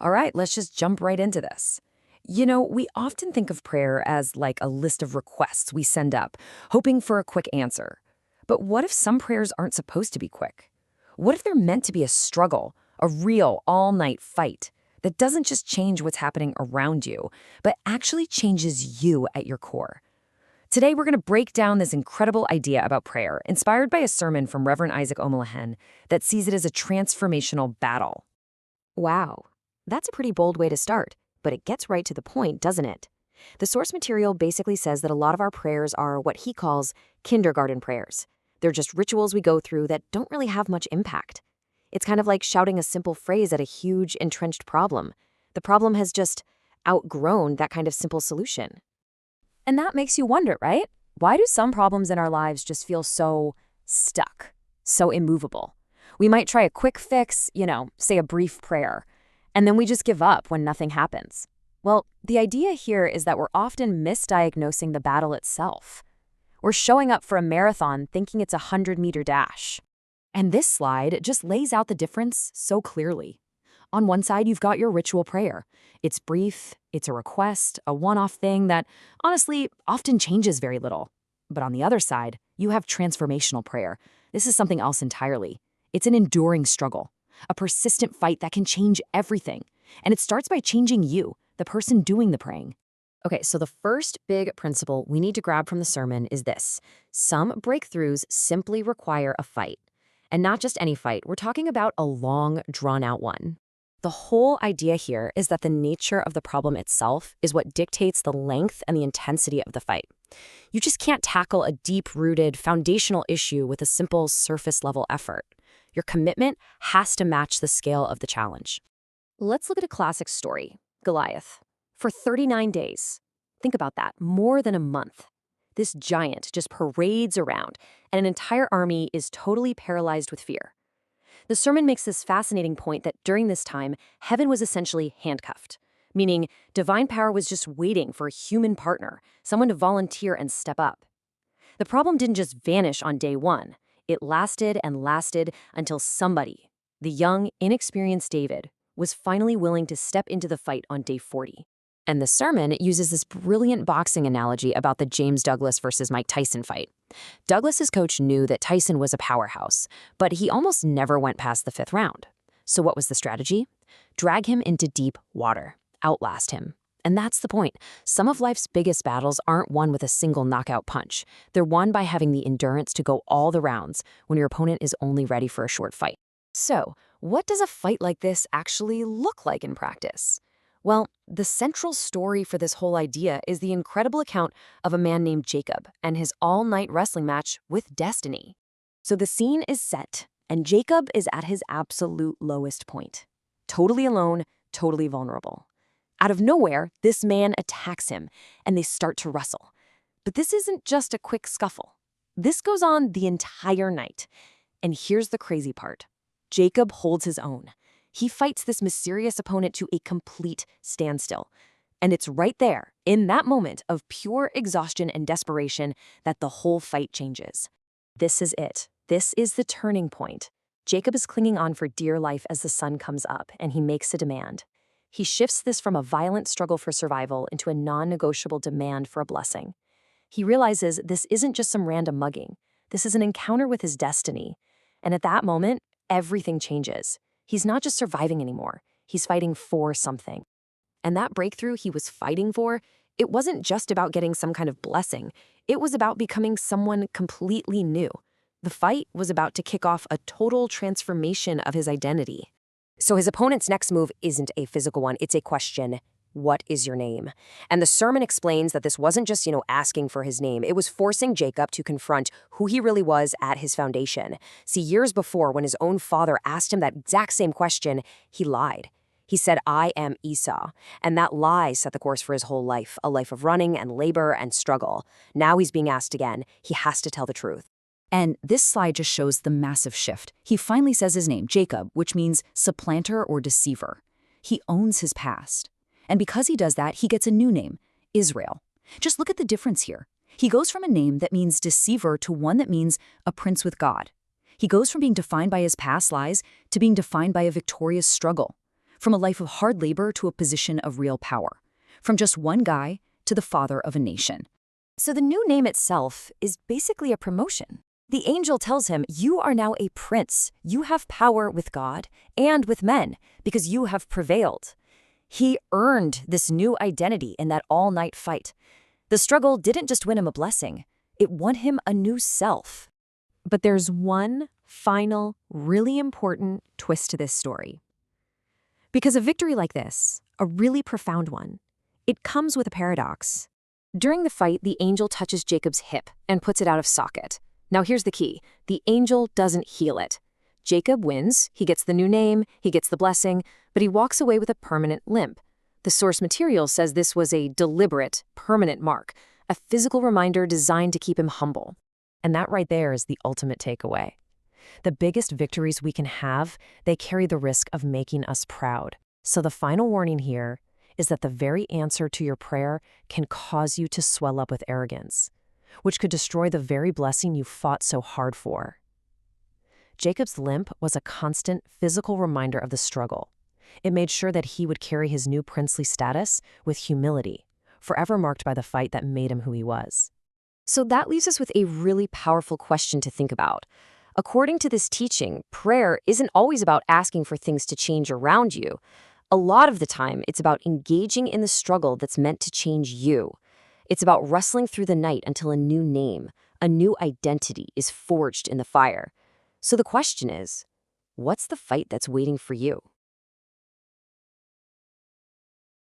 All right, let's just jump right into this. We often think of prayer as like a list of requests we send up, hoping for a quick answer. But what if some prayers aren't supposed to be quick? What if they're meant to be a struggle, a real all-night fight that doesn't just change what's happening around you, but actually changes you at your core? Today, we're going to break down this incredible idea about prayer, inspired by a sermon from Reverend Isaac O'Mallaghan that sees it as a transformational battle. Wow, that's a pretty bold way to start, but it gets right to the point, doesn't it? The source material basically says that a lot of our prayers are what he calls kindergarten prayers. They're just rituals we go through that don't really have much impact. It's kind of like shouting a simple phrase at a huge, entrenched problem. The problem has just outgrown that kind of simple solution. And that makes you wonder, right? Why do some problems in our lives just feel so stuck, so immovable? We might try a quick fix, say a brief prayer, and then we just give up when nothing happens. Well, the idea here is that we're often misdiagnosing the battle itself. We're showing up for a marathon thinking it's a 100-meter dash. And this slide just lays out the difference so clearly. On one side, you've got your ritual prayer. It's brief, it's a request, a one-off thing that, honestly, often changes very little. But on the other side, you have transformational prayer. This is something else entirely. It's an enduring struggle, a persistent fight that can change everything. And it starts by changing you, the person doing the praying. Okay, so the first big principle we need to grab from the sermon is this. Some breakthroughs simply require a fight. And not just any fight, we're talking about a long, drawn-out one. The whole idea here is that the nature of the problem itself is what dictates the length and the intensity of the fight. You just can't tackle a deep-rooted, foundational issue with a simple surface-level effort. Your commitment has to match the scale of the challenge. Let's look at a classic story, Goliath. For 39 days, think about that, more than a month, this giant just parades around, and an entire army is totally paralyzed with fear. The sermon makes this fascinating point that during this time, heaven was essentially handcuffed, meaning divine power was just waiting for a human partner, someone to volunteer and step up. The problem didn't just vanish on day one. It lasted and lasted until somebody, the young, inexperienced David, was finally willing to step into the fight on day 40. And the sermon uses this brilliant boxing analogy about the James Douglas versus Mike Tyson fight. Douglas's coach knew that Tyson was a powerhouse, but he almost never went past the 5th round. So what was the strategy? Drag him into deep water, outlast him. And that's the point. Some of life's biggest battles aren't won with a single knockout punch. They're won by having the endurance to go all the rounds when your opponent is only ready for a short fight. So, what does a fight like this actually look like in practice? Well, the central story for this whole idea is the incredible account of a man named Jacob and his all-night wrestling match with destiny. So the scene is set, and Jacob is at his absolute lowest point. Totally alone, totally vulnerable. Out of nowhere, this man attacks him, and they start to wrestle. But this isn't just a quick scuffle. This goes on the entire night. And here's the crazy part. Jacob holds his own. He fights this mysterious opponent to a complete standstill. And it's right there, in that moment of pure exhaustion and desperation, that the whole fight changes. This is it. This is the turning point. Jacob is clinging on for dear life as the sun comes up, and he makes a demand. He shifts this from a violent struggle for survival into a non-negotiable demand for a blessing. He realizes this isn't just some random mugging. This is an encounter with his destiny. And at that moment, everything changes. He's not just surviving anymore. He's fighting for something. And that breakthrough he was fighting for, it wasn't just about getting some kind of blessing. It was about becoming someone completely new. The fight was about to kick off a total transformation of his identity. So his opponent's next move isn't a physical one. It's a question. What is your name? And the sermon explains that this wasn't just, asking for his name. It was forcing Jacob to confront who he really was at his foundation. See, years before, when his own father asked him that exact same question, he lied. He said, I am Esau. And that lie set the course for his whole life, a life of running and labor and struggle. Now he's being asked again. He has to tell the truth. And this slide just shows the massive shift. He finally says his name, Jacob, which means supplanter or deceiver. He owns his past. And because he does that, he gets a new name, Israel. Just look at the difference here. He goes from a name that means deceiver to one that means a prince with God. He goes from being defined by his past lies to being defined by a victorious struggle. from a life of hard labor to a position of real power, from just one guy to the father of a nation. So the new name itself is basically a promotion. The angel tells him, you are now a prince. You have power with God and with men because you have prevailed. He earned this new identity in that all-night fight. The struggle didn't just win him a blessing, it won him a new self. But there's one final, really important twist to this story. Because a victory like this, a really profound one, it comes with a paradox. During the fight, the angel touches Jacob's hip and puts it out of socket. Now here's the key. The angel doesn't heal it. Jacob wins, he gets the new name, he gets the blessing, but he walks away with a permanent limp. The source material says this was a deliberate, permanent mark, a physical reminder designed to keep him humble. And that right there is the ultimate takeaway. The biggest victories we can have, they carry the risk of making us proud. So the final warning here is that the very answer to your prayer can cause you to swell up with arrogance, which could destroy the very blessing you fought so hard for. Jacob's limp was a constant physical reminder of the struggle. It made sure that he would carry his new princely status with humility, forever marked by the fight that made him who he was. So that leaves us with a really powerful question to think about. According to this teaching, prayer isn't always about asking for things to change around you. A lot of the time, it's about engaging in the struggle that's meant to change you. It's about wrestling through the night until a new name, a new identity is forged in the fire. So the question is, what's the fight that's waiting for you?